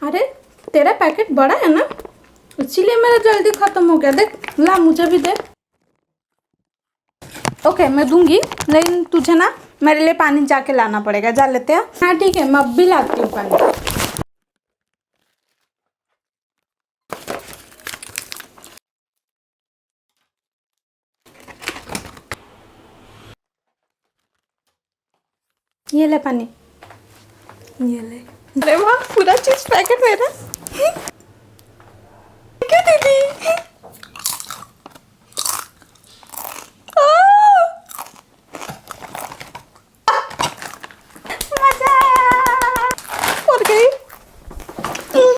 अरे तेरा पैकेट बड़ा है ना, इसीलिए मेरा जल्दी ख़त्म हो गया। देख, ला मुझे भी दे। ओके मैं दूंगी, लेकिन तुझे ना मेरे लिए पानी जाके लाना पड़ेगा। जा लेते हैं। हाँ ठीक है, मैं अब भी लाती हूँ पानी। ये ले पानी, ये ले। अरे वाह, पूरा चीज पैकेट मेरा। क्या दीदी?